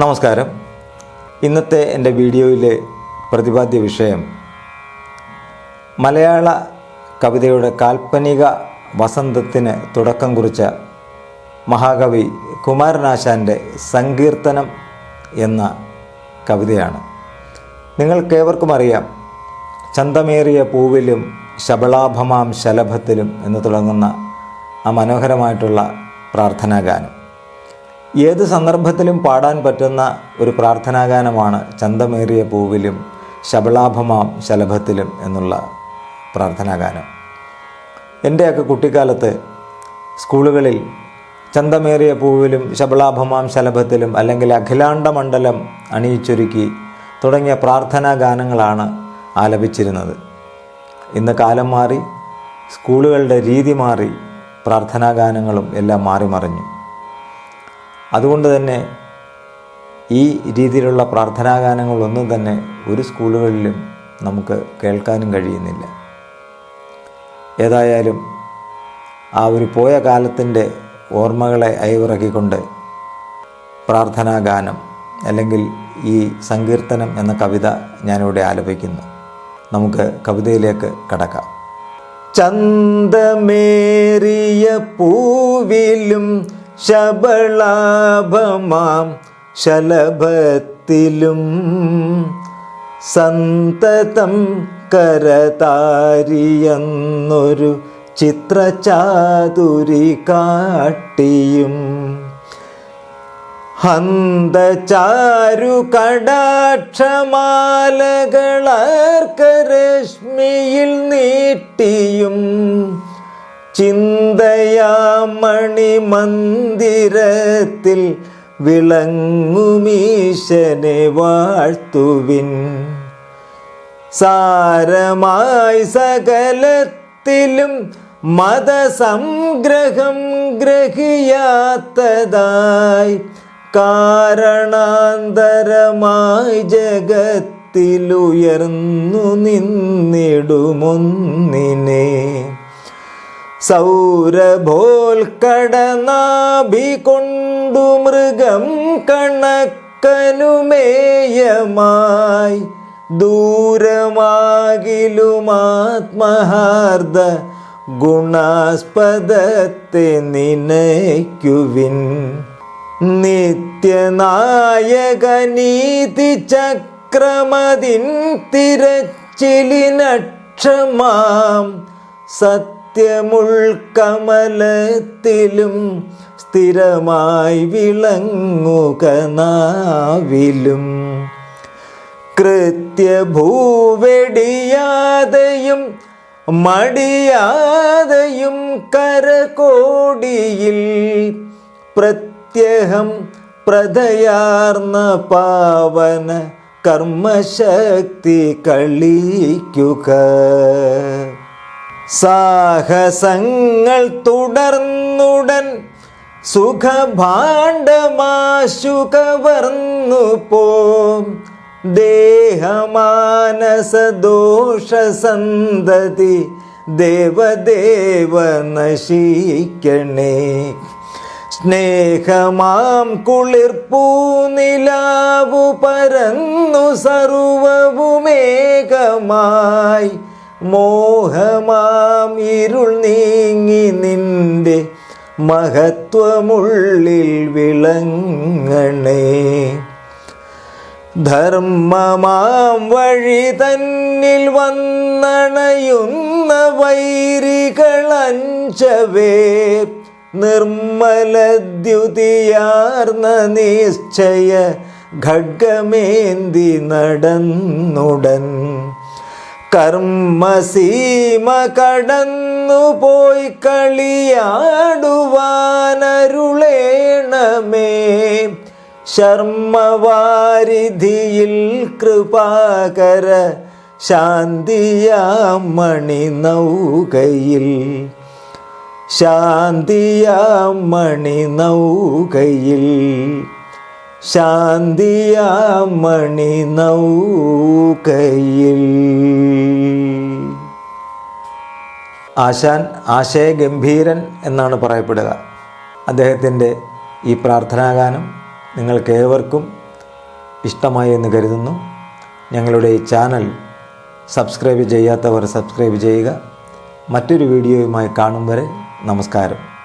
നമസ്കാരം. ഇന്നത്തെ എൻ്റെ വീഡിയോയിലെ പ്രതിപാദ്യ വിഷയം മലയാള കവിതയുടെ കാൽപ്പനിക വസന്തത്തിന് തുടക്കം കുറിച്ച മഹാകവി കുമാരനാശാൻ്റെ സങ്കീർത്തനം എന്ന കവിതയാണ്. നിങ്ങൾക്കേവർക്കും അറിയാം, ചന്തമേറിയ പൂവിലും ശബളാഭമാം ശലഭത്തിലും എന്ന് തുടങ്ങുന്ന ആ മനോഹരമായിട്ടുള്ള പ്രാർത്ഥനാഗാനം. ഏത് സന്ദർഭത്തിലും പാടാൻ പറ്റുന്ന ഒരു പ്രാർത്ഥനാഗാനമാണ് ചന്തമേറിയ പൂവിലും ശബളാഭമാം ശലഭത്തിലും എന്നുള്ള പ്രാർത്ഥനാഗാനം. എൻ്റെയൊക്കെ കുട്ടിക്കാലത്ത് സ്കൂളുകളിൽ ചന്തമേറിയ പൂവിലും ശബളാഭമാം ശലഭത്തിലും അല്ലെങ്കിൽ അഖിലാണ്ട മണ്ഡലം അണിയിച്ചൊരുക്കി തുടങ്ങിയ പ്രാർത്ഥനാഗാനങ്ങളാണ് ആലപിച്ചിരുന്നത്. ഇന്ന് കാലം മാറി, സ്കൂളുകളുടെ രീതി മാറി, പ്രാർത്ഥനാഗാനങ്ങളും എല്ലാം മാറി മറിഞ്ഞു. അതുകൊണ്ട് തന്നെ ഈ രീതിയിലുള്ള പ്രാർത്ഥനാഗാനങ്ങളൊന്നും തന്നെ ഒരു സ്കൂളുകളിലും നമുക്ക് കേൾക്കാനും കഴിയുന്നില്ല. ഏതായാലും ആ ഒരു പോയ കാലത്തിൻ്റെ ഓർമ്മകളെ അയവിറക്കിക്കൊണ്ട് പ്രാർത്ഥനാഗാനം അല്ലെങ്കിൽ ഈ സങ്കീർത്തനം എന്ന കവിത ഞാനിവിടെ ആലപിക്കുന്നു. നമുക്ക് കവിതയിലേക്ക് കടക്കാം. ചന്തമേറിയ പൂവിലും ശബളാഭമാം ശലഭത്തിലും സന്തതം കരതാരിയെന്നൊരു ചിത്രചാതുരി കാട്ടിയും ഹന്തചാരു കടാക്ഷമാലകളർക്കരശ്മിയിൽ നീട്ടിയും ചിന്തയാമണി മന്ദിരത്തിൽ വിളങ്ങുമീശനെ വാഴ്ത്തുവിൻ. സാരമായി സകലത്തിലും മതസംഗ്രഹം ഗ്രഹിയാത്തതായി കാരണാന്തരമായി ജഗത്തിലുയർന്നു നിന്നിടുമൊന്നിനെ സൗരഭോൽക്കടനാഭി കൊണ്ടു മൃഗം കണക്കനുമേയമായി ദൂരമാകിലുമാത്മഹാർദ ഗുണാസ്പദത്തെ നിനയ്ക്കുവിൻ. നിത്യനായക നീതി ചക്രമതിൻ തിരച്ചിലിനക്ഷമാം സത്യമുൾക്കമലത്തിലും സ്ഥിരമായി വിളങ്ങുക നാവിലും. കൃത്യഭൂവെടിയാതെയും മടിയാതെയും കരകോടിയിൽ പ്രത്യഹം പ്രദയാർന്ന പാവന കർമ്മശക്തി കളിക്കുക. സാഹസങ്ങൾ തുടർന്നുടൻ സുഖഭാണ്ഡമാശു കവർന്നു പോം ദേഹമാനസദോഷസന്തതി ദേവദേവ നശിക്കണേ. സ്നേഹമാം കുളിർപ്പൂനിലാവു പരന്നു സർവവുമേകമായി മോഹമാം ഇരുൾ നീങ്ങി നിന്റെ മഹത്വമുള്ളിൽ വിളങ്ങണേ. ധർമ്മമാം വഴി തന്നിൽ വന്നണയുന്ന വൈരികളഞ്ചവേ നിർമ്മലദ്യുതിയാർന്ന നിശ്ചയ ഖഡ്ഗമേന്തി നടന്നുടൻ കർമ്മസീമ കടന്നുപോയി കളിയാടുവാനരുളേണമേ. ശർമ്മവാരിധിയിൽ കൃപാകര ശാന്തിയാം മണിനൗകയിൽ ശാന്തിയാം മണിനൗകയിൽ ശാന്തിയാം മണിനൗകയിൽ. ആശാൻ ആശയഗംഭീരൻ എന്നാണ് പറയപ്പെടുക. അദ്ദേഹത്തിൻ്റെ ഈ പ്രാർത്ഥനാഗാനം നിങ്ങൾക്കേവർക്കും ഇഷ്ടമായി എന്ന് കരുതുന്നു. ഞങ്ങളുടെ ഈ ചാനൽ സബ്സ്ക്രൈബ് ചെയ്യാത്തവർ സബ്സ്ക്രൈബ് ചെയ്യുക. മറ്റൊരു വീഡിയോയുമായി കാണും വരെ നമസ്കാരം.